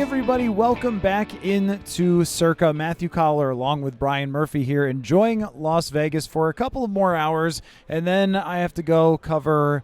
everybody. Welcome back into Circa. Matthew Coller along with Brian Murphy here, enjoying Las Vegas for a couple of more hours, and then I have to go cover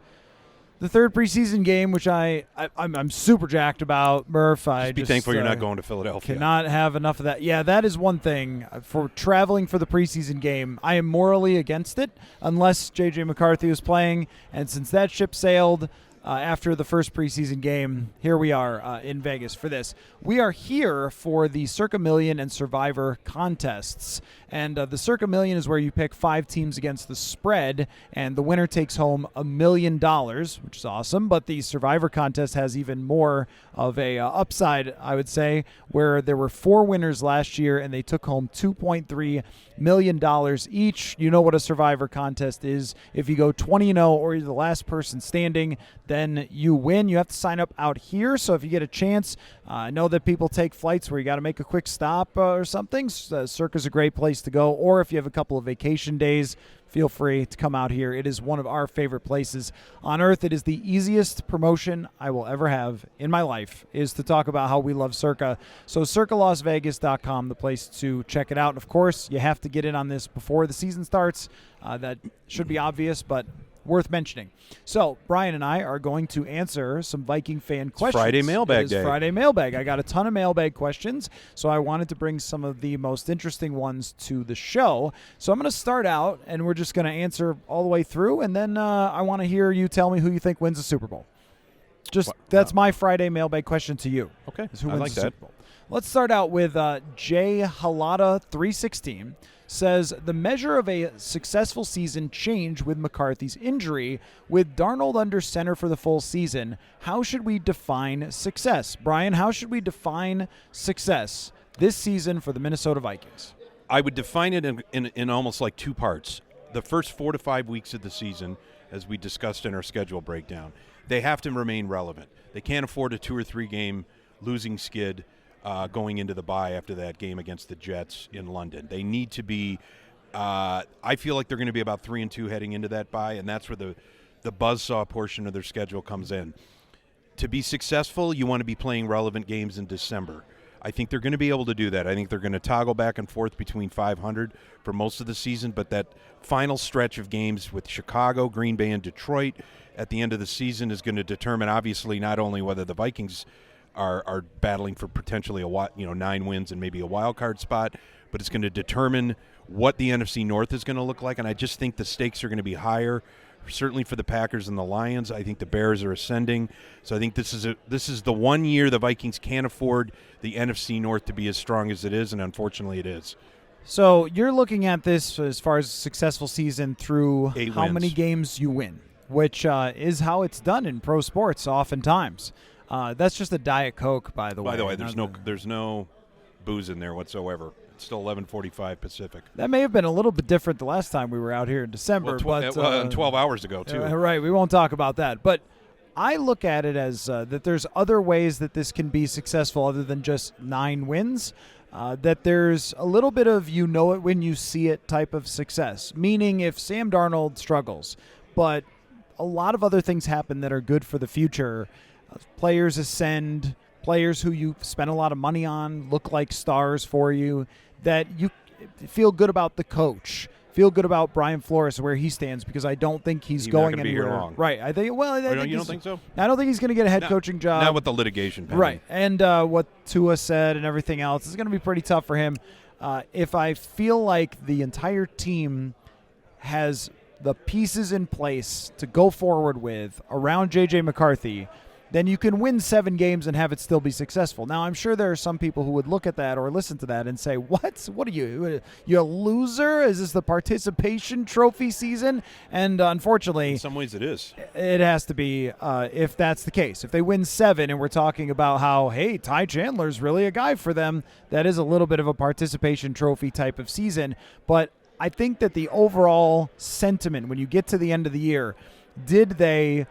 the third preseason game, which I'm super jacked about. Murph, Just be thankful you're not going to Philadelphia. Cannot have enough of that. Yeah, that is one thing. For traveling for the preseason game, I am morally against it unless J.J. McCarthy was playing, and since that ship sailed after the first preseason game, here we are in Vegas for this. We are here for the Circa Million and Survivor contests. And the Circa Million is where you pick 5 teams against the spread, and the winner takes home $1 million, which is awesome. But the Survivor contest has even more of a upside, I would say, where there were 4 winners last year, and they took home $2.3 million each. You know what a Survivor contest is. If you go 20-0 or you're the last person standing, then you win. You have to sign up out here. So if you get a chance, I know that people take flights where you got to make a quick stop or something. Circa's a great place to go. Or if you have a couple of vacation days, feel free to come out here. It is one of our favorite places on earth. It is the easiest promotion I will ever have in my life, is to talk about how we love Circa. So circalasvegas.com, the place to check it out. And of course, you have to get in on this before the season starts. That should be obvious, but worth mentioning. So Brian and I are going to answer some Viking fan questions. Friday mailbag day. Friday mailbag. I got a ton of mailbag questions, so I wanted to bring some of the most interesting ones to the show. So I'm going to start out, and we're just going to answer all the way through, and then I want to hear you tell me who you think wins the Super Bowl. That's my Friday mailbag question to you. Okay, who wins I like the that. Super Bowl. Let's start out with Jay Halada 316. Says, the measure of a successful season changed with McCarthy's injury. With Darnold under center for the full season, how should we define success? Brian, how should we define success this season for the Minnesota Vikings? I would define it in almost like 2 parts. The first 4 to 5 weeks of the season, as we discussed in our schedule breakdown, they have to remain relevant. They can't afford a 2 or 3 game losing skid going into the bye after that game against the Jets in London. They need to be I feel like they're going to be about 3-2 heading into that bye, and that's where the buzzsaw portion of their schedule comes in. To be successful, you want to be playing relevant games in December. I think they're going to be able to do that. I think they're going to toggle back and forth between 500 for most of the season, but that final stretch of games with Chicago, Green Bay, and Detroit at the end of the season is going to determine, obviously, not only whether the Vikings are battling for potentially 9 wins and maybe a wild card spot, but it's going to determine what the NFC North is going to look like. And I just think the stakes are going to be higher, certainly for the Packers and the Lions. I think the Bears are ascending. So I think this is the one year the Vikings can't afford the NFC North to be as strong as it is, and unfortunately it is. So you're looking at this as far as a successful season through 8 how wins. many games you win, which is how it's done in pro sports oftentimes. That's just a Diet Coke, by the way. By the way, there's no booze in there whatsoever. It's still 11:45 Pacific. That may have been a little bit different the last time we were out here in December. Well, 12 hours ago, too. Right, we won't talk about that. But I look at it as that there's other ways that this can be successful other than just 9 wins, that there's a little bit of you know it when you see it type of success, meaning if Sam Darnold struggles, but a lot of other things happen that are good for the future. Players ascend, players who you spent a lot of money on look like stars for you, that you feel good about the coach, feel good about Brian Flores where he stands, because I don't think he's going anywhere. Be here long. Right. I think. Well, you don't think so? I don't think he's going to get a head coaching job. Not with the litigation pending. Right. And what Tua said and everything else is going to be pretty tough for him. If I feel like the entire team has the pieces in place to go forward with around J.J. McCarthy, then you can win 7 games and have it still be successful. Now, I'm sure there are some people who would look at that or listen to that and say, what? What are you? You a loser? Is this the participation trophy season? And unfortunately, in some ways it is. It has to be if that's the case. If they win 7 and we're talking about how, hey, Ty Chandler's really a guy for them, that is a little bit of a participation trophy type of season. But I think that the overall sentiment when you get to the end of the year, did they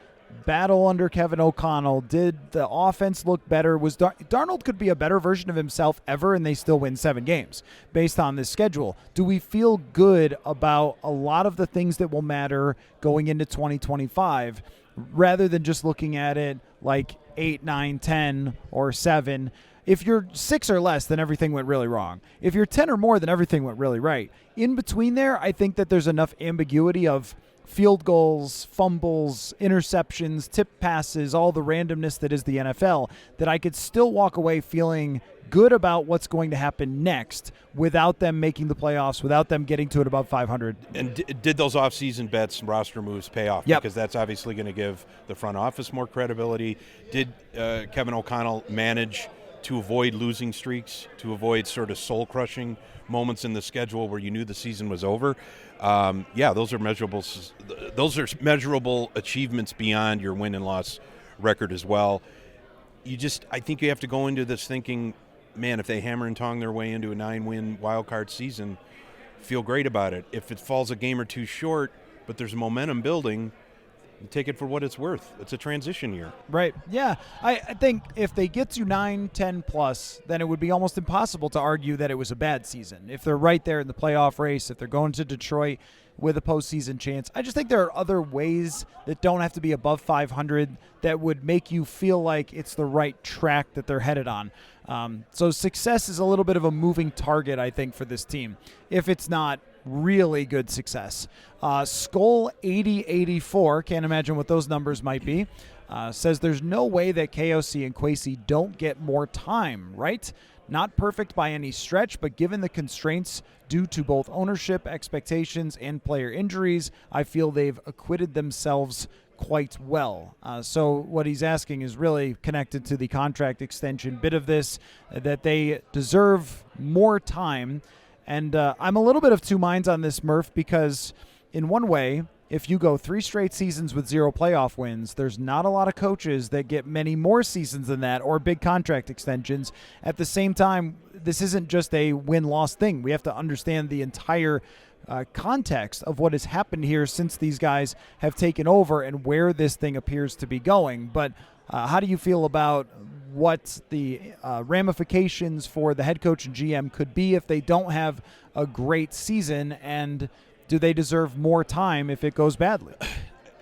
battle under Kevin O'Connell? Did the offense look better? Was Darnold could be a better version of himself ever, and they still win 7 games based on this schedule. Do we feel good about a lot of the things that will matter going into 2025 rather than just looking at it like 8, 9, 10, or 7? If you're 6 or less, then everything went really wrong. If you're 10 or more, then everything went really right. In between there, I think that there's enough ambiguity of field goals, fumbles, interceptions, tip passes, all the randomness that is the NFL, that I could still walk away feeling good about what's going to happen next without them making the playoffs, without them getting to it above 500. And did those offseason bets and roster moves pay off? Yep. Because that's obviously going to give the front office more credibility. Did Kevin O'Connell manage to avoid losing streaks, to avoid sort of soul-crushing moments in the schedule where you knew the season was over? Those are measurable. Those are measurable achievements beyond your win and loss record as well. I think you have to go into this thinking, man, if they hammer and tong their way into a 9-win wild card season, feel great about it. If it falls a game or two short, but there's momentum building, take it for what it's worth. It's a transition year. Right. Yeah. I think if they get to 9, 10 plus, then it would be almost impossible to argue that it was a bad season. If they're right there in the playoff race, if they're going to Detroit with a postseason chance, I just think there are other ways that don't have to be above 500 that would make you feel like it's the right track that they're headed on. So success is a little bit of a moving target, I think, for this team, if it's not really good success. Skol 8084, can't imagine what those numbers might be, says there's no way that KOC and Kwesi don't get more time, right? Not perfect by any stretch, but given the constraints due to both ownership, expectations, and player injuries, I feel they've acquitted themselves quite well. So what he's asking is really connected to the contract extension bit of this, that they deserve more time. And I'm a little bit of two minds on this, Murph, because in one way, if you go 3 straight seasons with 0 playoff wins, there's not a lot of coaches that get many more seasons than that or big contract extensions. At the same time, this isn't just a win-loss thing. We have to understand the entire context of what has happened here since these guys have taken over and where this thing appears to be going. But how do you feel about what the ramifications for the head coach and GM could be if they don't have a great season, and do they deserve more time if it goes badly?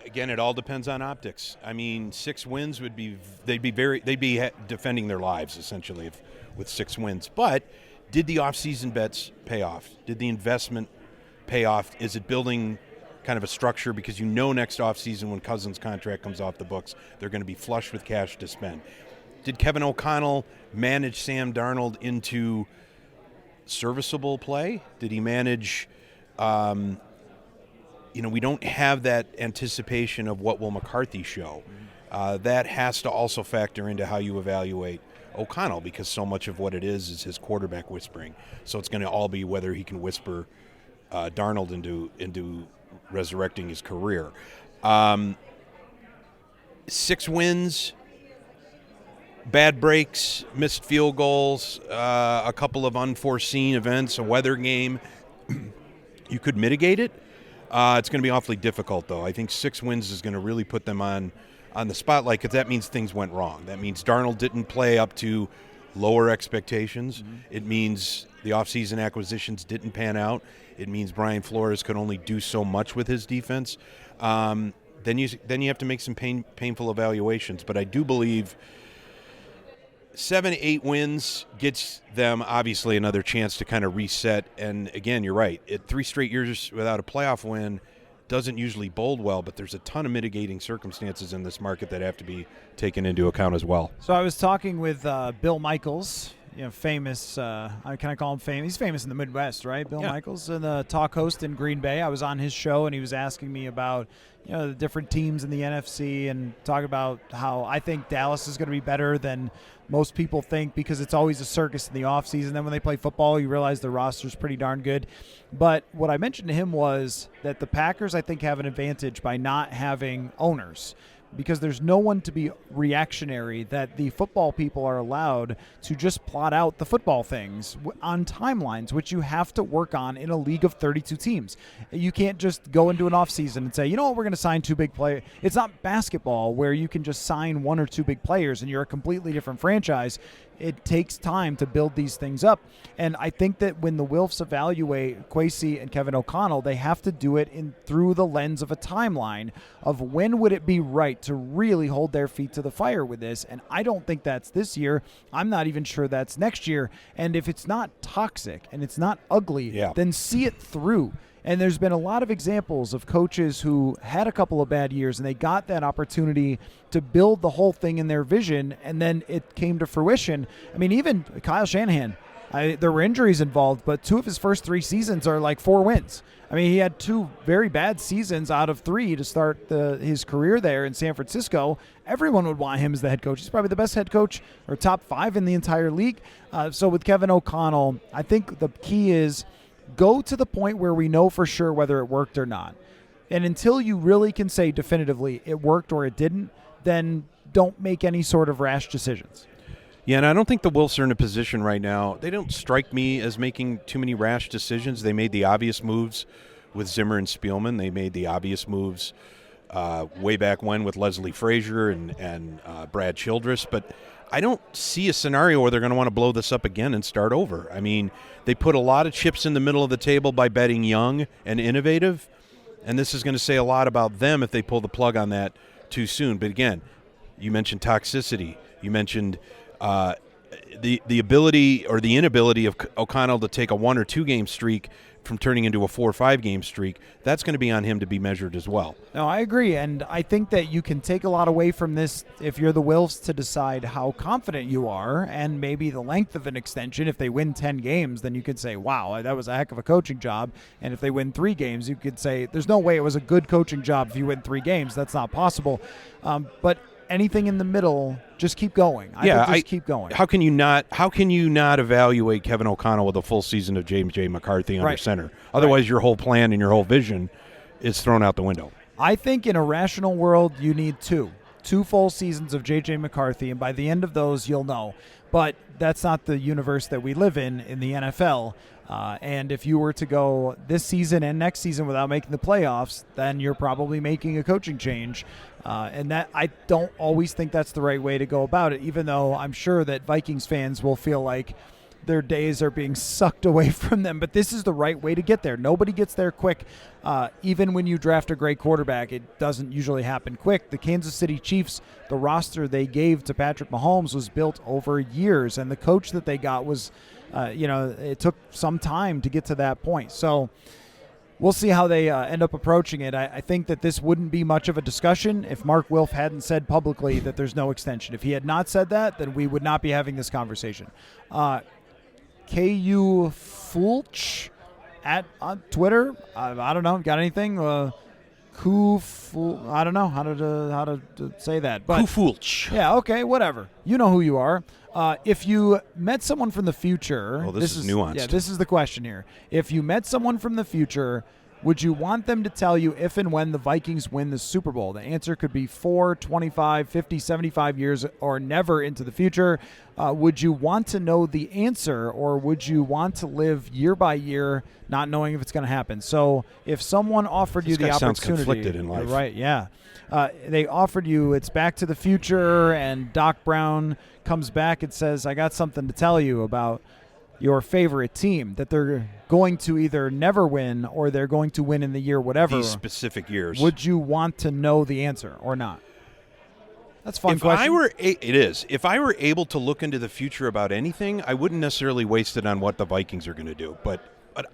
Again, it all depends on optics. I mean, 6 wins would be they'd be defending their lives essentially with 6 wins. But did the offseason bets pay off? Did the investment pay off? Is it building kind of a structure because you know next offseason when Cousins' contract comes off the books, they're going to be flush with cash to spend? Did Kevin O'Connell manage Sam Darnold into serviceable play? Did he manage we don't have that anticipation of what will McCarthy show. That has to also factor into how you evaluate O'Connell, because so much of what it is his quarterback whispering. So it's going to all be whether he can whisper Darnold into resurrecting his career. 6 wins, bad breaks, missed field goals, a couple of unforeseen events, a weather game. You could mitigate it. It's going to be awfully difficult, though. I think 6 wins is going to really put them on the spotlight, because that means things went wrong. That means Darnold didn't play up to lower expectations. Mm-hmm. It means the offseason acquisitions didn't pan out. It means Brian Flores could only do so much with his defense. Then you have to make some painful evaluations. But I do believe 7-8 wins gets them obviously another chance to kind of reset. And again, you're right. 3 straight years without a playoff win doesn't usually bode well, but there's a ton of mitigating circumstances in this market that have to be taken into account as well. So I was talking with Bill Michaels, famous, I kind of call him famous. He's famous in the Midwest, right? Bill Michaels, the talk host in Green Bay. I was on his show, and he was asking me about the different teams in the NFC and talking about how I think Dallas is going to be better than most people think, because it's always a circus in the offseason. Then when they play football, you realize the roster's pretty darn good. But what I mentioned to him was that the Packers, I think, have an advantage by not having owners, because there's no one to be reactionary, that the football people are allowed to just plot out the football things on timelines, which you have to work on in a league of 32 teams. You can't just go into an offseason and say, we're going to sign 2 big players. It's not basketball where you can just sign 1 or 2 big players and you're a completely different franchise. it takes time to build these things up. And I think that when the Wilfs evaluate Kwesi and Kevin O'Connell, they have to do it through the lens of a timeline of when would it be right to really hold their feet to the fire with this. And I don't think that's this year. I'm not even sure that's next year. And if it's not toxic and it's not ugly, then see it through. And there's been a lot of examples of coaches who had a couple of bad years and they got that opportunity to build the whole thing in their vision, and then it came to fruition. I mean, even Kyle Shanahan, there were injuries involved, but 2 of his first 3 seasons are like 4 wins. I mean, he had 2 very bad seasons out of 3 to start his career there in San Francisco. Everyone would want him as the head coach. He's probably the best head coach, or top 5 in the entire league. So with Kevin O'Connell, I think the key is go to the point where we know for sure whether it worked or not. And until you really can say definitively it worked or it didn't, then don't make any sort of rash decisions. Yeah, and I don't think the Wilfs are in a position right now. They don't strike me as making too many rash decisions. They made the obvious moves with Zimmer and Spielman. They made the obvious moves way back when with Leslie Frazier and Brad Childress. But I don't see a scenario where they're going to want to blow this up again and start over. I mean, they put a lot of chips in the middle of the table by betting young and innovative, and this is going to say a lot about them if they pull the plug on that too soon. But again, you mentioned toxicity. You mentioned the ability or the inability of O'Connell to take a 1 or 2 game streak from turning into a 4 or 5 game streak. That's going to be on him to be measured as well. No, I agree, and I think that you can take a lot away from this if you're the Wilfs to decide how confident you are and maybe the length of an extension. If they win 10 games, then you could say, wow, that was a heck of a coaching job. And if they win 3 games, you could say there's no way it was a good coaching job if you win 3 games. That's not possible. But anything in the middle, just keep going. Keep going. How can you not evaluate Kevin O'Connell with a full season of James J. McCarthy under center? Otherwise, your whole plan and your whole vision is thrown out the window. I think in a rational world, you need 2 full seasons of J.J. McCarthy, and by the end of those, you'll know. But that's not the universe that we live in the NFL. And if you were to go this season and next season without making the playoffs, then you're probably making a coaching change. And that I don't always think that's the right way to go about it, even though I'm sure that Vikings fans will feel like their days are being sucked away from them. But this is the right way to get there. Nobody gets there quick. Even when you draft a great quarterback, it doesn't usually happen quick. The Kansas City Chiefs, the roster they gave to Patrick Mahomes was built over years, and the coach that they got was, it took some time to get to that point. So we'll see how they end up approaching it. I think that this wouldn't be much of a discussion if Mark Wilf hadn't said publicly that there's no extension. If he had not said that, then we would not be having this conversation. KU Fulch on Twitter. I don't know. Got anything? I don't know how to say that. But Kufulch. Yeah, okay, whatever. You know who you are. If you met someone from the future... Oh, this is nuanced. Yeah, this is the question here. If you met someone from the future, would you want them to tell you if and when the Vikings win the Super Bowl? The answer could be 4, 25, 50, 75 years, or never into the future. Would you want to know the answer, or would you want to live year by year not knowing if it's going to happen? So if someone offered you the opportunity... Sounds conflicted in life. Right, yeah. They offered you, it's Back to the Future, and Doc Brown comes back and says, I got something to tell you about your favorite team, that they're going to either never win or they're going to win in the year whatever. These specific years. Would you want to know the answer or not? That's a fun question. It is. If I were able to look into the future about anything, I wouldn't necessarily waste it on what the Vikings are going to do. But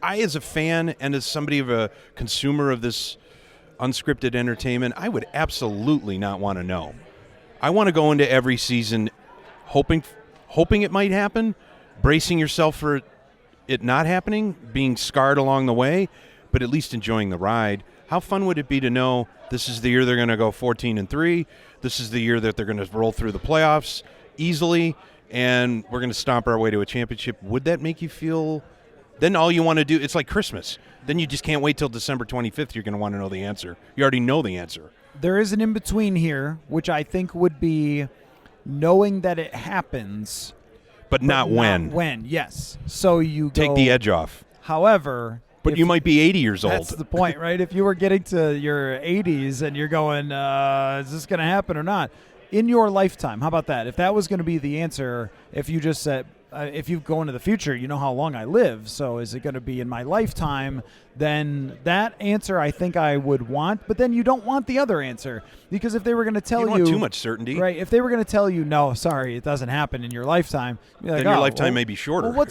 I, as a fan and as somebody of a consumer of this unscripted entertainment, I would absolutely not want to know. I want to go into every season hoping it might happen, bracing yourself for it not happening, being scarred along the way, but at least enjoying the ride. How fun would it be to know this is the year they're going to go 14-3, this is the year that they're going to roll through the playoffs easily, and we're going to stomp our way to a championship? Would that make you feel... Then all you want to do, it's like Christmas. Then you just can't wait till December 25th. You're going to want to know the answer. You already know the answer. There is an in-between here, which I think would be knowing that it happens... But not when. When, yes. So you take the edge off. However... But you might be 80 years old. That's the point, right? If you were getting to your 80s and you're going, is this going to happen or not? in your lifetime. How about that? If that was going to be the answer, if you just said, if you go into the future, you know how long I live. So is it going to be in my lifetime? Then that answer I think I would want. But then you don't want the other answer, because if they were going to tell you don't want too much certainty, right? If they were going to tell you, no, sorry, it doesn't happen in your lifetime, you're like, then your lifetime may be shorter. Well,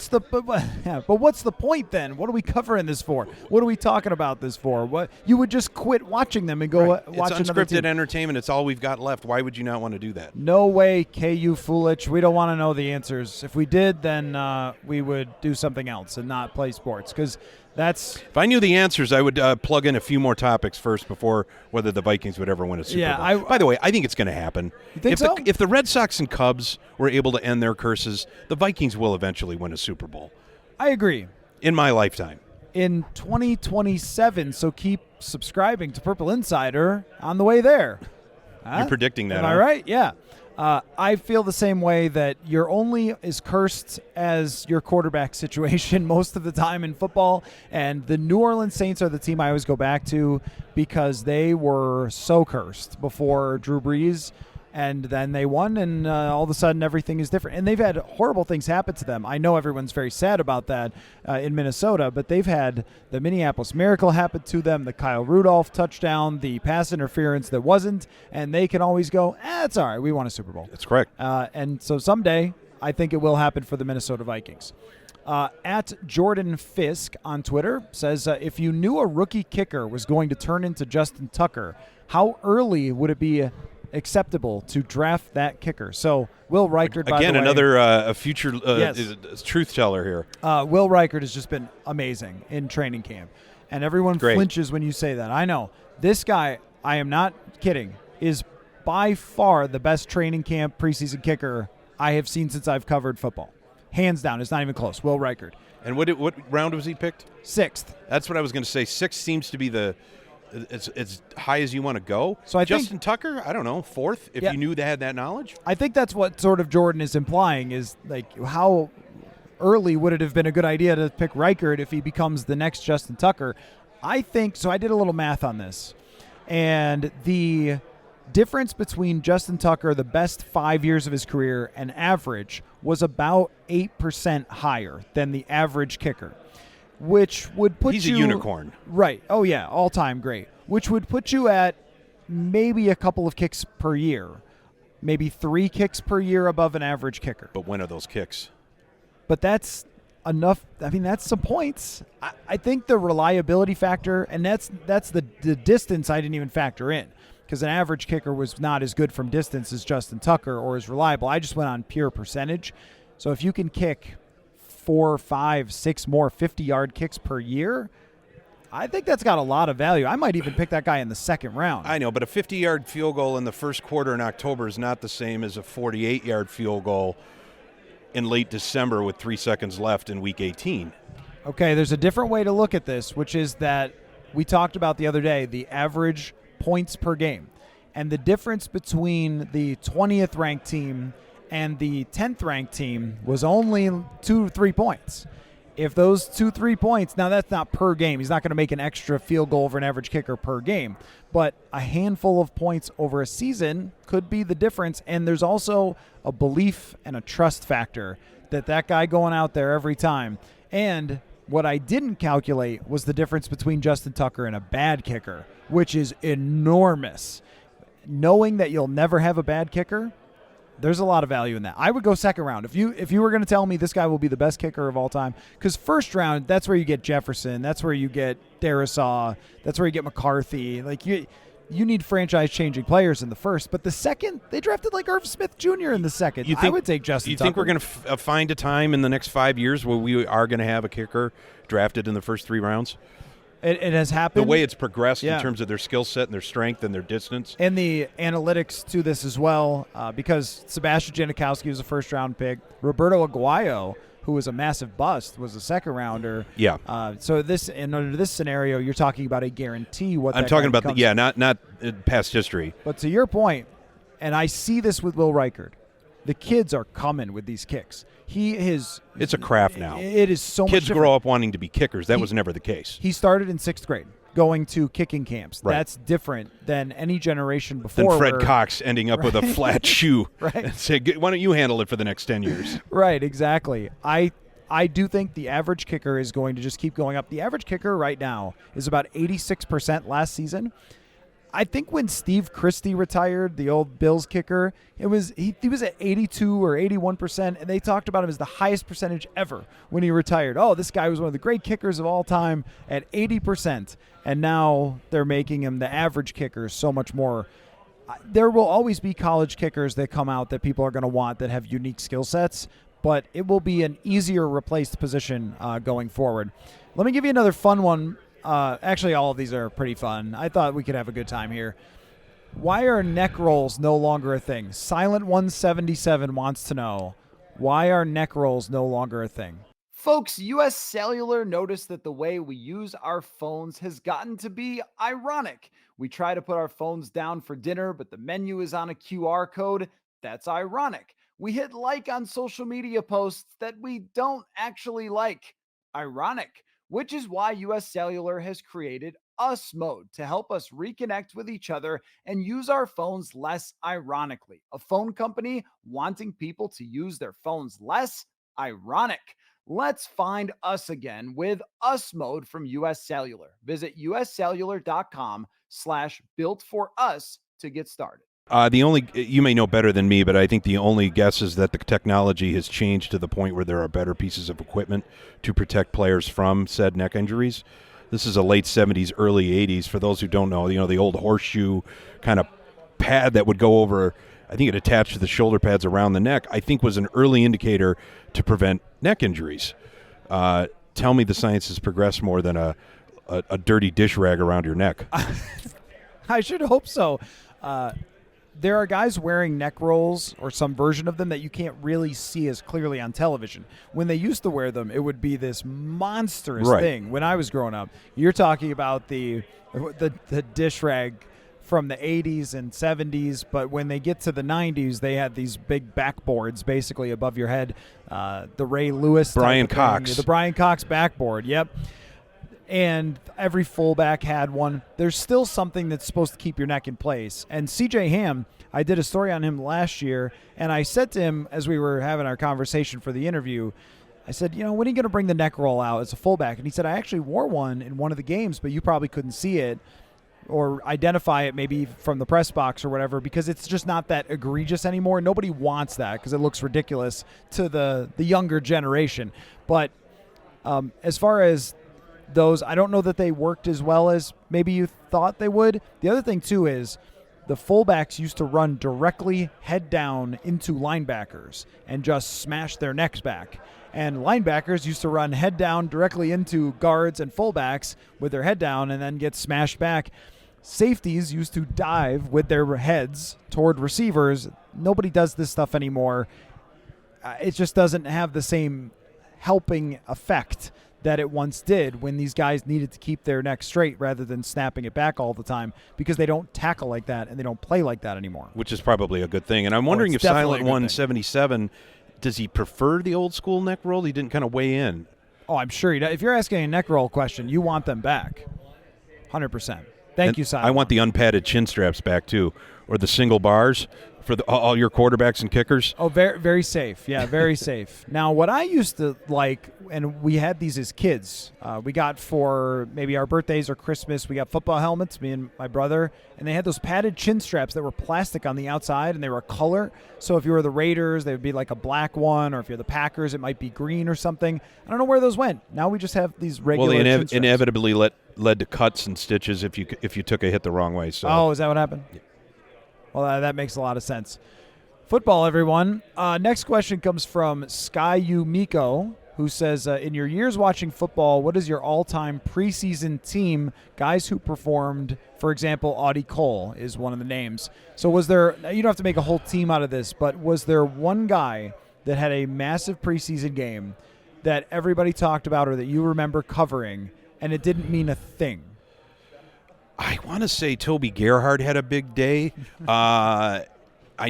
but what's the point then? What are we covering this for? What are we talking about this for? What, you would just quit watching them and go watch another team. It's unscripted entertainment. It's all we've got left. Why would you not want to do that? No way, KU Fulich. We don't want to know the answers. If we did, then we would do something else and not play sports, because that's. If I knew the answers, I would plug in a few more topics first before whether the Vikings would ever win a Super Bowl. By the way, I think it's going to happen. You think so? If the Red Sox and Cubs were able to end their curses, the Vikings will eventually win a Super Bowl. I agree. In my lifetime. In 2027, so keep subscribing to Purple Insider on the way there. You're predicting that, Am I right? Yeah. I feel the same way, that you're only as cursed as your quarterback situation most of the time in football. And the New Orleans Saints are the team I always go back to, because they were so cursed before Drew Brees. And then they won, and all of a sudden everything is different. And they've had horrible things happen to them. I know everyone's very sad about that in Minnesota, but they've had the Minneapolis Miracle happen to them, the Kyle Rudolph touchdown, the pass interference that wasn't, and they can always go, it's all right, we won a Super Bowl. That's correct. And so someday I think it will happen for the Minnesota Vikings. At Jordan Fisk on Twitter says, if you knew a rookie kicker was going to turn into Justin Tucker, how early would it be acceptable to draft that kicker? So Will Reichert, by the way, another a future truth teller here. Will Reichert has just been amazing in training camp, and everyone flinches when you say that. I know this guy, I am not kidding, is by far the best training camp preseason kicker I have seen since I've covered football. Hands down, it's not even close. Will Reichert. And what round was he picked? 6th. That's what I was going to say. 6 seems to be as high as you want to go. So Justin Tucker, I don't know, 4th, if you knew they had that knowledge? I think that's what sort of Jordan is implying, is like, how early would it have been a good idea to pick Reichert if he becomes the next Justin Tucker? I think so. I did a little math on this, and the difference between Justin Tucker, the best 5 years of his career, and average was about 8% higher than the average kicker, which would put He's a unicorn. Right. Oh, yeah. All-time great. Which would put you at maybe a couple of kicks per year, maybe 3 kicks per year above an average kicker. But when are those kicks? But that's enough. I mean, that's some points. I think the reliability factor, and that's the distance I didn't even factor in, because an average kicker was not as good from distance as Justin Tucker or as reliable. I just went on pure percentage. So if you can kick 4, 5, 6 more 50-yard kicks per year, I think that's got a lot of value. I might even pick that guy in the 2nd round. I know, but a 50-yard field goal in the first quarter in October is not the same as a 48-yard field goal in late December with 3 seconds left in Week 18. Okay, there's a different way to look at this, which is that we talked about the other day, the average points per game. And the difference between the 20th ranked team and the 10th ranked team was only 2-3 points. If those 2-3 points, now that's not per game. He's not going to make an extra field goal over an average kicker per game. But a handful of points over a season could be the difference. And there's also a belief and a trust factor that guy going out there every time. And what I didn't calculate was the difference between Justin Tucker and a bad kicker, which is enormous. Knowing that you'll never have a bad kicker, there's a lot of value in that. I would go 2nd round. If you were going to tell me this guy will be the best kicker of all time, because 1st round, that's where you get Jefferson, that's where you get Darisaw, that's where you get McCarthy. Like you need franchise-changing players in the 1st, but the 2nd, they drafted like Irv Smith Jr. in the 2nd. I would take Justin Tucker. You think we're going to find a time in the next 5 years where we are going to have a kicker drafted in the first 3 rounds? It has happened. The way it's progressed in terms of their skill set and their strength and their distance. And the analytics to this as well, because Sebastian Janikowski was a 1st-round pick. Roberto Aguayo, who was a massive bust, was a 2nd-rounder. Yeah. So under this scenario, you're talking about a guarantee. I'm talking about not past history. But to your point, and I see this with Will Reichert, the kids are coming with these kicks. It's a craft now. It is so much Kids different. grow up wanting to be kickers. That was never the case. He started in 6th grade. going to kicking camps. Right. That's different than any generation before. Than Fred where, Cox ending up with a flat shoe Right. and say, why don't you handle it for the next 10 years? Right, exactly. I do think the average kicker is going to just keep going up. The average kicker right now is about 86% last season. I think when Steve Christie retired, the old Bills kicker, he was at 82 or 81%, and they talked about him as the highest percentage ever when he retired. Oh, this guy was one of the great kickers of all time at 80%, and now they're making him the average kicker so much more. There will always be college kickers that come out that people are going to want that have unique skill sets, but it will be an easier replaced position going forward. Let me give you another fun one. Actually, all of these are pretty fun. I thought we could have a good time here. Why are neck rolls no longer a thing? Silent177 wants to know, why are neck rolls no longer a thing? Folks, US Cellular noticed that the way we use our phones has gotten to be ironic. We try to put our phones down for dinner, but the menu is on a QR code. That's ironic. We hit like on social media posts that we don't actually like. Ironic. Which is why US Cellular has created Us Mode to help us reconnect with each other and use our phones less ironically. A phone company wanting people to use their phones less? Ironic. Let's find us again with Us Mode from US Cellular. Visit uscellular.com/built-for-us to get started. You may know better than me, but I think the only guess is that the technology has changed to the point where there are better pieces of equipment to protect players from said neck injuries. This is a late 70s, early 80s. For those who don't know, the old horseshoe kind of pad that would go over, I think it attached to the shoulder pads around the neck, I think was an early indicator to prevent neck injuries. Tell me the science has progressed more than a dirty dish rag around your neck. I should hope so. There are guys wearing neck rolls or some version of them that you can't really see as clearly on television. When they used to wear them, it would be this monstrous thing. When I was growing up, you're talking about the dish rag from the 80s and 70s, but when they get to the 90s, they had these big backboards basically above your head. The Ray Lewis, Brian Cox, the Brian Cox backboard. Yep. And every fullback had one. There's still something that's supposed to keep your neck in place. And C.J. Ham, I did a story on him last year, and I said to him as we were having our conversation for the interview, I said, when are you going to bring the neck roll out as a fullback? And he said, I actually wore one in one of the games, but you probably couldn't see it or identify it maybe from the press box or whatever, because it's just not that egregious anymore. Nobody wants that because it looks ridiculous to the younger generation. But as far as those, I don't know that they worked as well as maybe you thought they would. The other thing, too, is the fullbacks used to run directly head down into linebackers and just smash their necks back. And linebackers used to run head down directly into guards and fullbacks with their head down and then get smashed back. Safeties used to dive with their heads toward receivers. Nobody does this stuff anymore. It just doesn't have the same helping effect that it once did when these guys needed to keep their neck straight rather than snapping it back all the time, because they don't tackle like that and they don't play like that anymore. Which is probably a good thing. And I'm wondering if Silent 177, does he prefer the old school neck roll? He didn't kind of weigh in. Oh, I'm sure he does. If you're asking a neck roll question, you want them back. 100%. Thank you, Silent. I want the unpadded chin straps back, too, or the single bars for all your quarterbacks and kickers. Oh, very, very safe. Yeah, very safe. Now, what I used to like, and we had these as kids, we got for maybe our birthdays or Christmas, we got football helmets, me and my brother, and they had those padded chin straps that were plastic on the outside, and they were a color. So if you were the Raiders, they would be like a black one, or if you're the Packers, it might be green or something. I don't know where those went. Now we just have these regular chin straps. Inevitably led to cuts and stitches if you took a hit the wrong way. So. Oh, is that what happened? Yeah. Well, that makes a lot of sense. Football, everyone. Next question comes from Sky Miko, who says, in your years watching football, what is your all-time preseason team? Guys who performed, for example, Audie Cole is one of the names. So was there, you don't have to make a whole team out of this, but was there one guy that had a massive preseason game that everybody talked about or that you remember covering, and it didn't mean a thing? I want to say Toby Gerhard had a big day. I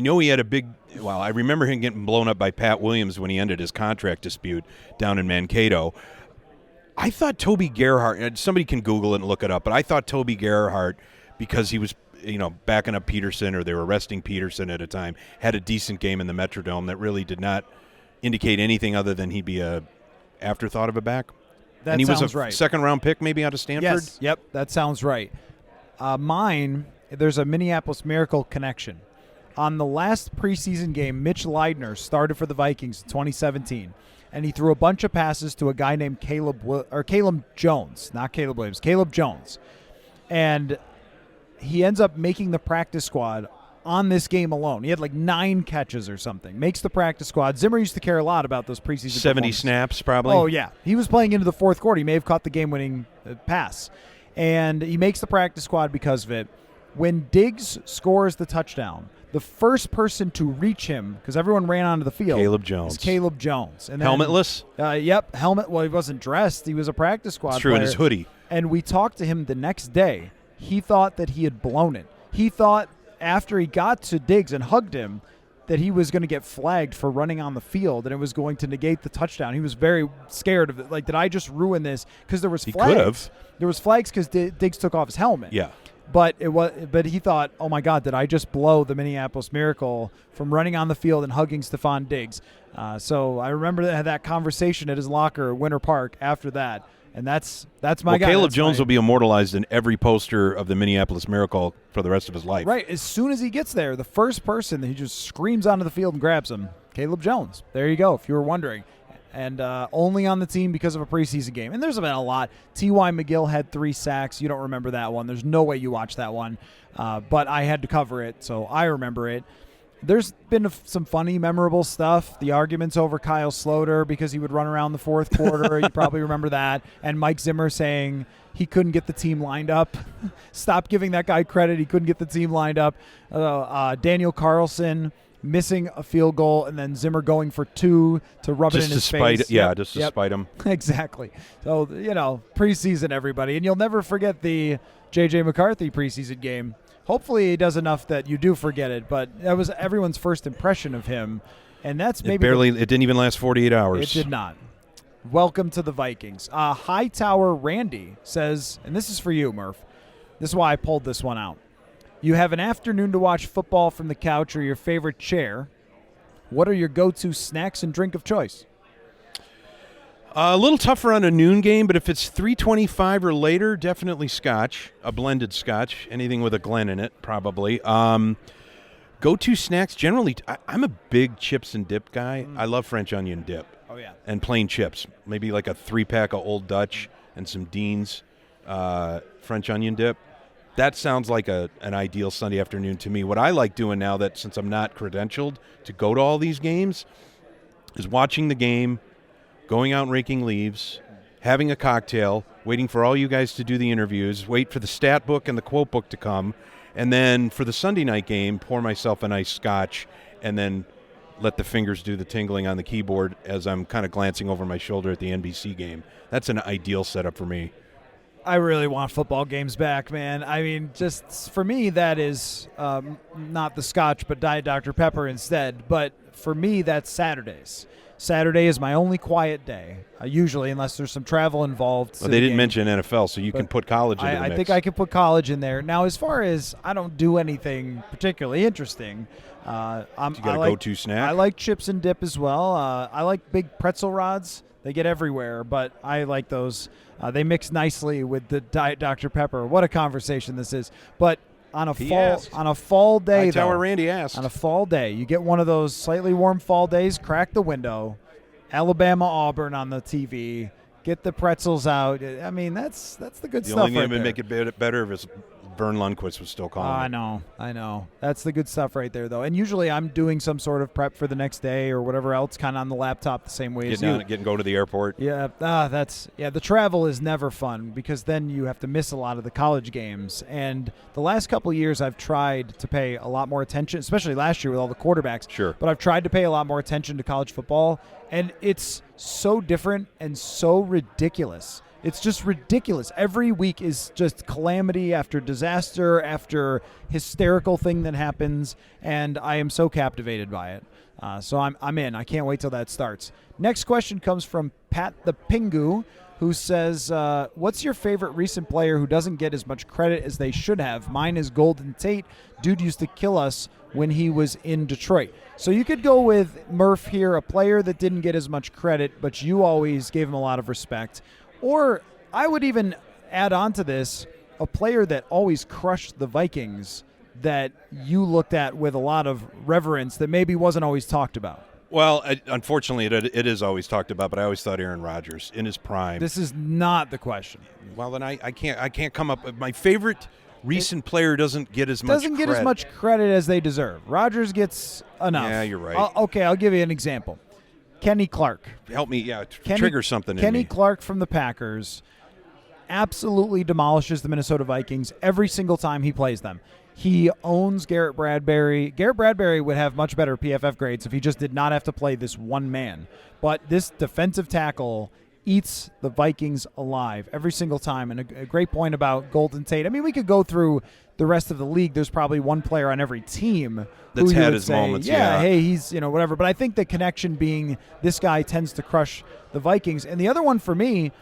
know he had I remember him getting blown up by Pat Williams when he ended his contract dispute down in Mankato. I thought Toby Gerhart, somebody can Google it and look it up, but I thought Toby Gerhart, because he was backing up Peterson, or they were resting Peterson at a time, had a decent game in the Metrodome that really did not indicate anything other than he'd be a afterthought of a back. That and he was sounds a right. second-round pick maybe out of Stanford? Yes, yep, that sounds right. Mine, there's a Minneapolis Miracle connection. On the last preseason game, Mitch Leidner started for the Vikings in 2017, and he threw a bunch of passes to a guy named Caleb Jones, not Caleb Williams, Caleb Jones. And he ends up making the practice squad on this game alone. He had like 9 catches or something. Makes the practice squad. Zimmer used to care a lot about those preseason 70 snaps probably. Oh, yeah. He was playing into the fourth quarter. He may have caught the game-winning pass. And he makes the practice squad because of it. When Diggs scores the touchdown, the first person to reach him, because everyone ran onto the field, Caleb Jones. is Caleb Jones. And then, helmetless? Yep, helmet. Well, he wasn't dressed. He was a practice squad It's true, player. in his hoodie. And we talked to him the next day. He thought that he had blown it. He thought after he got to Diggs and hugged him that he was going to get flagged for running on the field and it was going to negate the touchdown. He was very scared of it. Like, did I just ruin this? Because there was flags. He could have. There was flags because Diggs took off his helmet. Yeah. But he thought, oh my God, did I just blow the Minneapolis Miracle from running on the field and hugging Stephon Diggs? So I remember that conversation at his locker at Winter Park after that. And that's my guy. Caleb Jones will be immortalized in every poster of the Minneapolis Miracle for the rest of his life. Right. As soon as he gets there, the first person that he just screams onto the field and grabs him, Caleb Jones. There you go, if you were wondering. And only on the team because of a preseason game. And there's been a lot. T.Y. McGill had 3 sacks. You don't remember that one. There's no way you watched that one. But I had to cover it, so I remember it. There's been some funny, memorable stuff. The arguments over Kyle Sloter because he would run around the fourth quarter. You probably remember that. And Mike Zimmer saying he couldn't get the team lined up. Stop giving that guy credit. He couldn't get the team lined up. Daniel Carlson missing a field goal and then Zimmer going for 2 to rub it in his face. Just to spite him. Exactly. So, preseason, everybody. And you'll never forget the J.J. McCarthy preseason game. Hopefully he does enough that you do forget it, but that was everyone's first impression of him, and that's maybe it didn't even last 48 hours. It did not. Welcome to the Vikings. Hightower Randy says, and this is for you, Murph. This is why I pulled this one out. You have an afternoon to watch football from the couch or your favorite chair. What are your go-to snacks and drink of choice? A little tougher on a noon game, but if it's 3:25 or later, definitely scotch, a blended scotch, anything with a Glen in it, probably. Go-to snacks, generally, I'm a big chips and dip guy. I love French onion dip. Oh, yeah. And plain chips, maybe like a 3-pack of Old Dutch and some Dean's French onion dip. That sounds like an ideal Sunday afternoon to me. What I like doing now, that since I'm not credentialed to go to all these games, is watching the game, going out and raking leaves, having a cocktail, waiting for all you guys to do the interviews, wait for the stat book and the quote book to come, and then for the Sunday night game, pour myself a nice scotch, and then let the fingers do the tingling on the keyboard as I'm kind of glancing over my shoulder at the NBC game. That's an ideal setup for me. I really want football games back, man. I mean, just for me, that is not the scotch, but Diet Dr. Pepper instead. But for me, that's Saturdays. Saturday is my only quiet day, usually, unless there's some travel involved. Well, they didn't mention NFL, so you can put college into the mix. I think I can put college in there. Now, as far as I don't do anything particularly interesting. You got a go-to snack? I like chips and dip as well. I like big pretzel rods. They get everywhere, but I like those. They mix nicely with the Diet Dr. Pepper. What a conversation this is. But on a fall day, Hightower Randy asked. On a fall day, you get one of those slightly warm fall days, crack the window, Alabama-Auburn on the TV, get the pretzels out. I mean, that's the good stuff right there. The only thing that would make it better if Vern Lundquist was still calling. I know. That's the good stuff right there, though. And usually I'm doing some sort of prep for the next day or whatever else, kind of on the laptop the same way as you. Go to the airport. Yeah, the travel is never fun because then you have to miss a lot of the college games. And the last couple of years I've tried to pay a lot more attention, especially last year with all the quarterbacks. Sure. But I've tried to pay a lot more attention to college football, and it's so different and so ridiculous. It's just ridiculous. Every week is just calamity after disaster after hysterical thing that happens, and I am so captivated by it. So I'm in. I can't wait till that starts. Next question comes from Pat the Pingu. who says, what's your favorite recent player who doesn't get as much credit as they should have? Mine is Golden Tate. Dude used to kill us when he was in Detroit. So you could go with Murph here, a player that didn't get as much credit, but you always gave him a lot of respect. Or I would even add on to this, a player that always crushed the Vikings that you looked at with a lot of reverence that maybe wasn't always talked about. Well, unfortunately, it is always talked about, but I always thought Aaron Rodgers in his prime. This is not the question. Well, then I can't come up. My favorite recent player doesn't get as much credit as they deserve. Rodgers gets enough. Yeah, you're right. I'll give you an example. Kenny Clark. Help me, trigger something in Kenny me. Clark from the Packers absolutely demolishes the Minnesota Vikings every single time he plays them. He owns Garrett Bradbury. Garrett Bradbury would have much better PFF grades if he just did not have to play this one man. But this defensive tackle eats the Vikings alive every single time. And a great point about Golden Tate. I mean, we could go through the rest of the league. There's probably one player on every team that's who had his moments. Yeah, hey, he's, whatever. But I think the connection being this guy tends to crush the Vikings. And the other one for me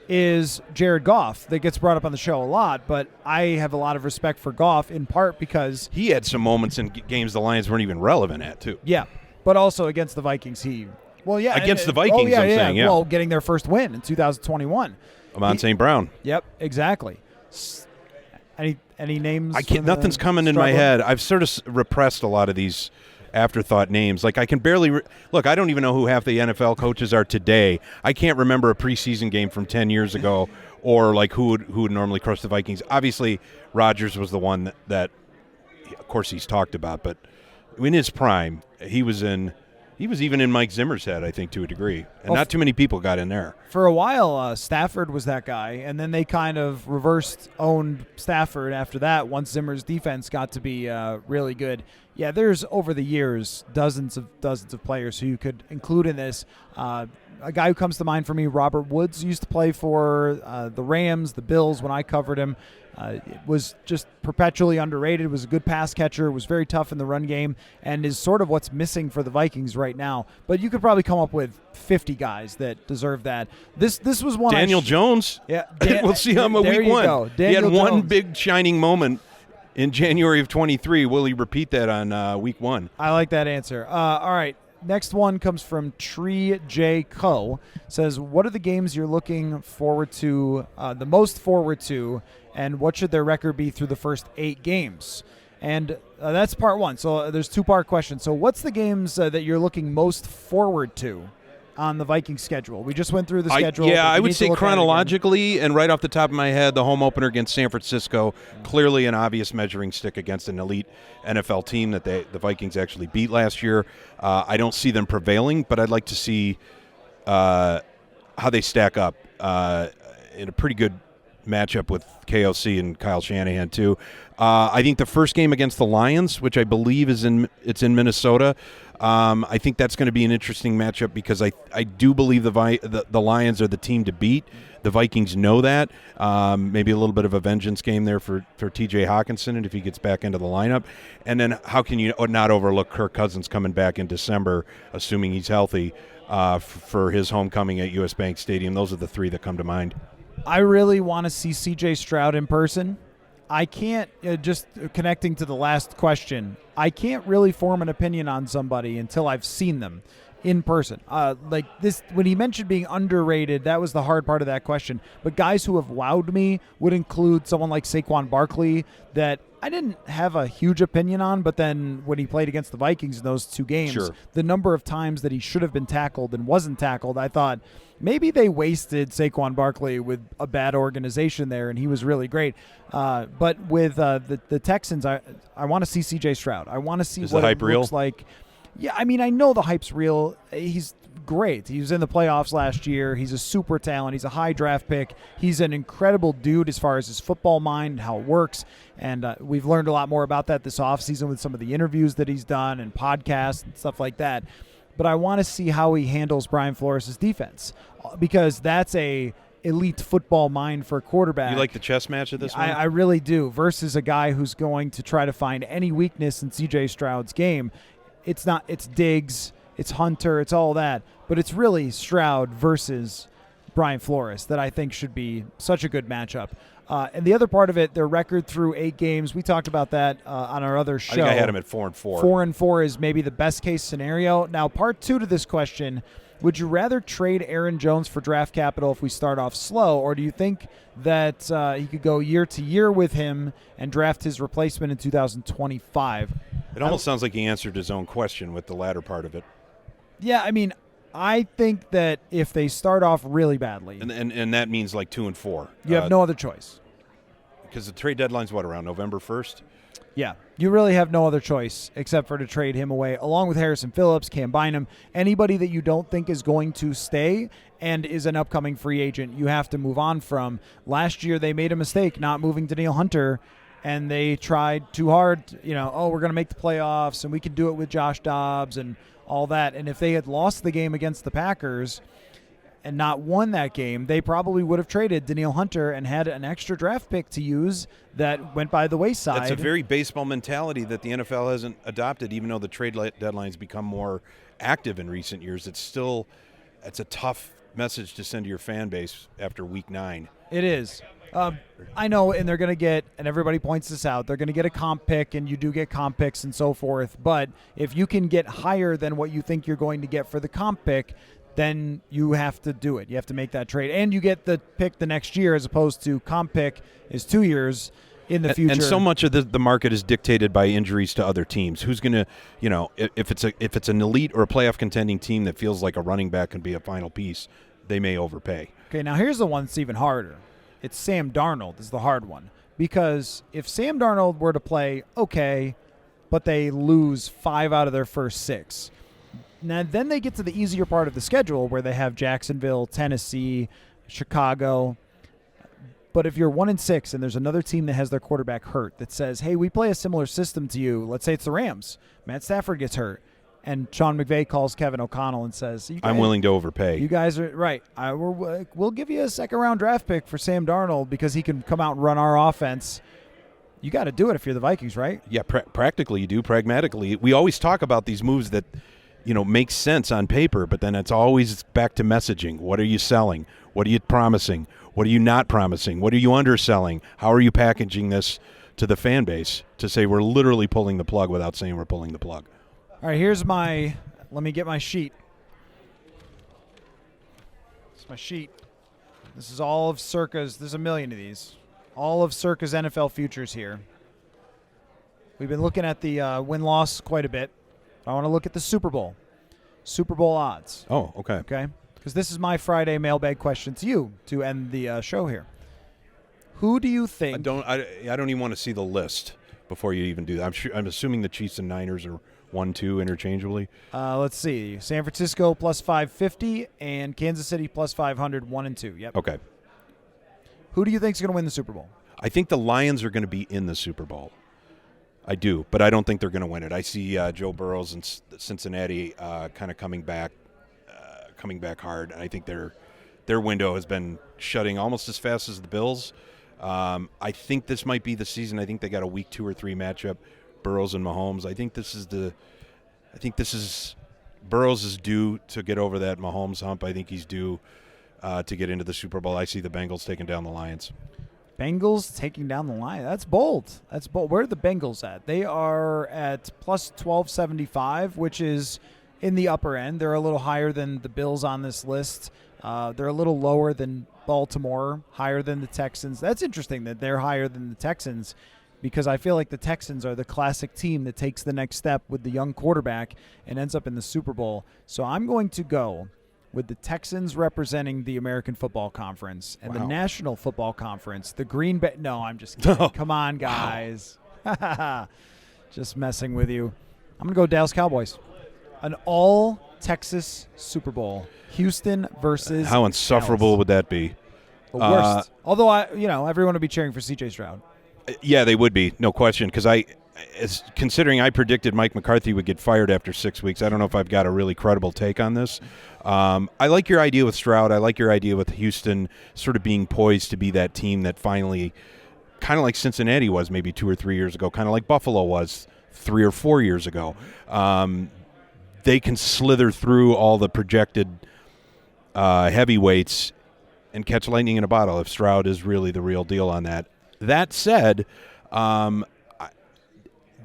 is Jared Goff that gets brought up on the show a lot, but I have a lot of respect for Goff in part because he had some moments in games the Lions weren't even relevant at, too. Yeah, but also against the Vikings, against the Vikings, I'm saying. Well, getting their first win in 2021. Amon St. Brown. Yep, exactly. Any names? Nothing's coming in my head. I've sort of repressed a lot of these afterthought names. Like I can barely look. I don't even know who half the NFL coaches are today. I can't remember a preseason game from 10 years ago, or like who would normally crush the Vikings. Obviously, Rodgers was the one that of course, he's talked about. But in his prime, he was even in Mike Zimmer's head, I think, to a degree. And not too many people got in there. For a while, Stafford was that guy, and then they kind of owned Stafford after that once Zimmer's defense got to be really good. Yeah, there's, over the years, dozens of players who you could include in this. A guy who comes to mind for me, Robert Woods, used to play for the Rams, the Bills when I covered him. Was just perpetually underrated, was a good pass catcher, was very tough in the run game, and is sort of what's missing for the Vikings right now. But you could probably come up with 50 guys that deserve that. This was one. Daniel Jones? Yeah. We'll see him week one. He had one big shining moment in January of 23. Will he repeat that on week one? I like that answer. All right. Next one comes from Tree J. Co. Says, what are the games you're looking forward to, the most forward to, and what should their record be through the first 8 games? And that's part one. So there's 2-part question. So what's the games that you're looking most forward to on the Vikings schedule? We just went through the schedule. I would say chronologically and right off the top of my head, the home opener against San Francisco, clearly an obvious measuring stick against an elite NFL team that the Vikings actually beat last year. I don't see them prevailing, but I'd like to see how they stack up in a pretty good matchup with KOC and Kyle Shanahan too. I think the first game against the Lions, which I believe it's in Minnesota, I think that's going to be an interesting matchup because I do believe the Lions are the team to beat. The Vikings know that. Maybe a little bit of a vengeance game there for T.J. Hawkinson, and if he gets back into the lineup. And then how can you not overlook Kirk Cousins coming back in December, assuming he's healthy, for his homecoming at U.S. Bank Stadium? Those are the 3 that come to mind. I really want to see C.J. Stroud in person. I can't, just connecting to the last question, I can't really form an opinion on somebody until I've seen them in person. Like this, when he mentioned being underrated, that was the hard part of that question. But guys who have wowed me would include someone like Saquon Barkley that I didn't have a huge opinion on, but then when he played against the Vikings in those 2 games, sure, the number of times that he should have been tackled and wasn't tackled, I thought maybe they wasted Saquon Barkley with a bad organization there, and he was really great. But with the Texans, I want to see C.J. Stroud. I want to see what it looks like. Yeah, I mean, I know the hype's real. He's great. He was in the playoffs last year. He's a super talent. He's a high draft pick. He's an incredible dude as far as his football mind, how it works. And we've learned a lot more about that this offseason with some of the interviews that he's done and podcasts and stuff like that. But I want to see how he handles Brian Flores' defense because that's a elite football mind for a quarterback. You like the chess match of this one? I really do, versus a guy who's going to try to find any weakness in C.J. Stroud's game. It's Diggs, it's Hunter, it's all that, but it's really Stroud versus Brian Flores that I think should be such a good matchup. And the other part of it, their record through 8 games, we talked about that on our other show. I think I had them at 4-4. 4-4 is maybe the best case scenario. Now, part 2 to this question, would you rather trade Aaron Jones for draft capital if we start off slow, or do you think that he could go year to year with him and draft his replacement in 2025? It almost sounds like he answered his own question with the latter part of it. Yeah, I mean, I think that if they start off really badly, and that means like 2-4, you have no other choice. Because the trade deadline's around November 1st? Yeah, you really have no other choice except for to trade him away, along with Harrison Phillips, Cam Bynum, anybody that you don't think is going to stay and is an upcoming free agent you have to move on from. Last year they made a mistake not moving Danielle Hunter, and they tried too hard, we're going to make the playoffs, and we can do it with Josh Dobbs and all that. And if they had lost the game against the Packers and not won that game, they probably would have traded Danielle Hunter and had an extra draft pick to use that went by the wayside. That's a very baseball mentality that the NFL hasn't adopted, even though the trade deadline's become more active in recent years. It's a tough message to send to your fan base after week 9. It is. I know, and they're going to get, and everybody points this out, they're going to get a comp pick, and you do get comp picks and so forth. But if you can get higher than what you think you're going to get for the comp pick, then you have to do it. You have to make that trade. And you get the pick the next year, as opposed to comp pick is 2 years in the future. And so much of the market is dictated by injuries to other teams. Who's going to, if it's an elite or a playoff contending team that feels like a running back can be a final piece, they may overpay. Okay, now here's the one that's even harder. It's Sam Darnold is the hard one. Because if Sam Darnold were to play okay, but they lose 5 out of their first 6, now, then they get to the easier part of the schedule where they have Jacksonville, Tennessee, Chicago. But if you're 1-6 and there's another team that has their quarterback hurt that says, hey, we play a similar system to you. Let's say it's the Rams. Matt Stafford gets hurt. And Sean McVay calls Kevin O'Connell and says, I'm willing to overpay. You guys are right. We'll give you a second-round draft pick for Sam Darnold because he can come out and run our offense. You got to do it if you're the Vikings, right? Yeah, practically you do. Pragmatically, we always talk about these moves that – makes sense on paper, but then it's always back to messaging. What are you selling? What are you promising? What are you not promising? What are you underselling? How are you packaging this to the fan base to say we're literally pulling the plug without saying we're pulling the plug? All right, let me get my sheet. It's my sheet. This is all of Circa's, there's a million of these. All of Circa's NFL futures here. We've been looking at the win-loss quite a bit. I want to look at the Super Bowl odds. Oh, okay. Okay, because this is my Friday mailbag question to you to end the show here. Who do you think? I don't even want to see the list before you even do that. I'm assuming the Chiefs and Niners are 1-2 interchangeably. Let's see. San Francisco plus 550 and Kansas City plus 500, 1-2. Yep. Okay. Who do you think is going to win the Super Bowl? I think the Lions are going to be in the Super Bowl. I do, but I don't think they're going to win it. I see Joe Burrows and Cincinnati kind of coming back hard, and I think their window has been shutting almost as fast as the Bills. I think this might be the season. I think they got a week 2 or 3 matchup, Burrows and Mahomes. I think this is Burrows is due to get over that Mahomes hump. I think he's due to get into the Super Bowl. I see the Bengals taking down the Lions. Bengals taking down the Lions. That's bold. Where are the Bengals at? They are at plus 1275, which is in the upper end. They're a little higher than the Bills on this list. They're a little lower than Baltimore, higher than the Texans. That's interesting that they're higher than the Texans because I feel like the Texans are the classic team that takes the next step with the young quarterback and ends up in the Super Bowl. So I'm going to go with the Texans representing the American Football Conference and the National Football Conference, the Green Bay. No, I'm just kidding. Come on, guys. Just messing with you. I'm going to go Dallas Cowboys. An all-Texas Super Bowl. Houston versus How insufferable Dallas. Would that be? The worst. Although, everyone would be cheering for C.J. Stroud. Yeah, they would be. No question. Because considering I predicted Mike McCarthy would get fired after 6 weeks, I don't know if I've got a really credible take on this. I like your idea with Stroud. I like your idea with Houston sort of being poised to be that team that finally, kind of like Cincinnati was maybe 2 or 3 years ago, kind of like Buffalo was 3 or 4 years ago. They can slither through all the projected heavyweights and catch lightning in a bottle if Stroud is really the real deal on that. That said,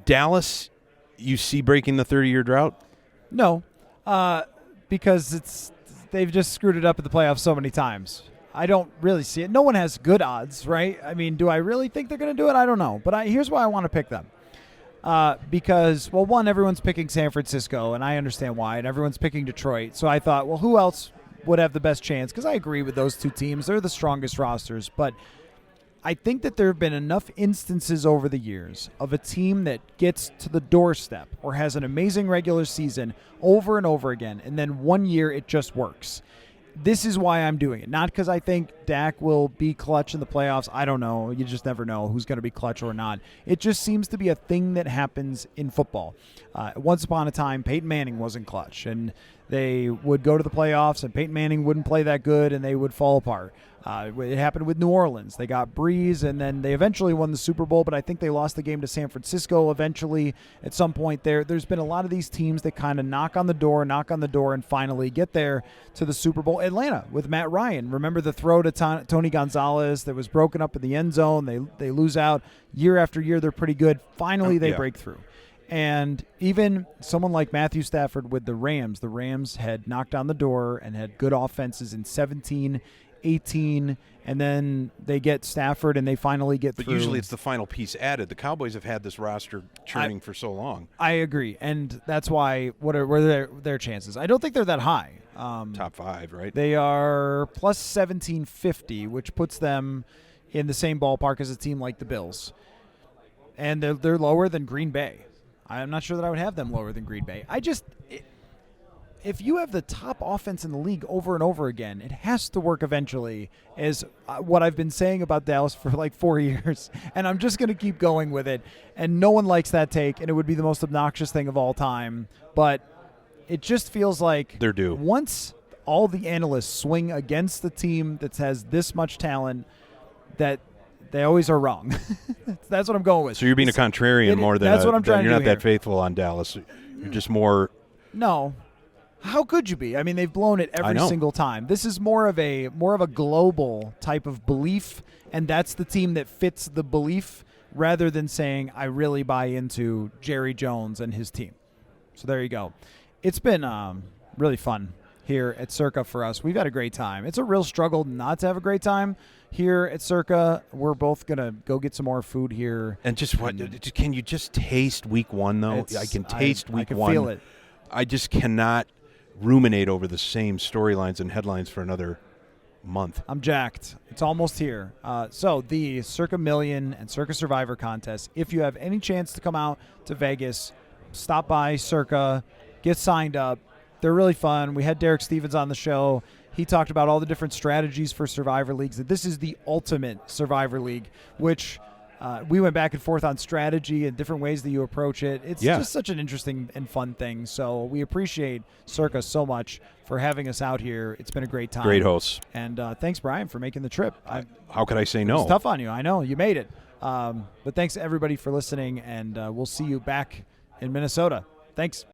Dallas, you see breaking the 30-year drought? No, because they've just screwed it up at the playoffs so many times. I don't really see it. No one has good odds, right? I mean, do I really think they're going to do it? I don't know. But here's why I want to pick them. Because, well, one, everyone's picking San Francisco, and I understand why, and everyone's picking Detroit. So I thought, well, who else would have the best chance? Because I agree with those two teams. They're the strongest rosters. But I think that there have been enough instances over the years of a team that gets to the doorstep or has an amazing regular season over and over again, and then one year it just works. This is why I'm doing it. Not because I think Dak will be clutch in the playoffs. I don't know. You just never know who's going to be clutch or not. It just seems to be a thing that happens in football. Once upon a time, Peyton Manning wasn't clutch, and they would go to the playoffs, and Peyton Manning wouldn't play that good, and they would fall apart. It happened with New Orleans. They got Breeze, and then they eventually won the Super Bowl, but I think they lost the game to San Francisco eventually at some point there. There's been a lot of these teams that kind of knock on the door, and finally get there to the Super Bowl. Atlanta with Matt Ryan. Remember the throw to Tony Gonzalez that was broken up in the end zone? They lose out. Year after year, they're pretty good. Finally, they break through. And even someone like Matthew Stafford with the Rams had knocked on the door and had good offenses in 17, 18, and then they get Stafford and they finally get through. But usually it's the final piece added. The Cowboys have had this roster churning for so long. I agree, and that's why what are their chances? I don't think they're that high. Top 5, right? They are plus 1750, which puts them in the same ballpark as a team like the Bills. And they're lower than Green Bay. I'm not sure that I would have them lower than Green Bay. If you have the top offense in the league over and over again, it has to work eventually, is what I've been saying about Dallas for like 4 years. And I'm just going to keep going with it. And no one likes that take, and it would be the most obnoxious thing of all time. But it just feels like they're due. Once all the analysts swing against the team that has this much talent, that they always are wrong. That's what I'm going with. So you're being a contrarian more than that's what I'm trying to do. You're not here. that faithful on Dallas. You're just more. No. How could you be? I mean, they've blown it every single time. This is more of a global type of belief, and that's the team that fits the belief rather than saying I really buy into Jerry Jones and his team. So there you go. It's been really fun here at Circa for us. We've had a great time. It's a real struggle not to have a great time here at Circa. We're both going to go get some more food here. And can you just taste week 1, though? I can taste week 1. I can feel it. I just cannot ruminate over the same storylines and headlines for another month. I'm jacked. It's almost here. So the Circa Million and Circa Survivor contest, if you have any chance to come out to Vegas, stop by Circa, get signed up. They're really fun. We had Derek Stevens on the show. He talked about all the different strategies for Survivor Leagues. This is the ultimate Survivor League, which we went back and forth on strategy and different ways that you approach it. It's just such an interesting and fun thing. So we appreciate Circa so much for having us out here. It's been a great time. Great hosts. And thanks, Brian, for making the trip. How could I say no? It's tough on you. I know. You made it. But thanks, everybody, for listening, and we'll see you back in Minnesota. Thanks.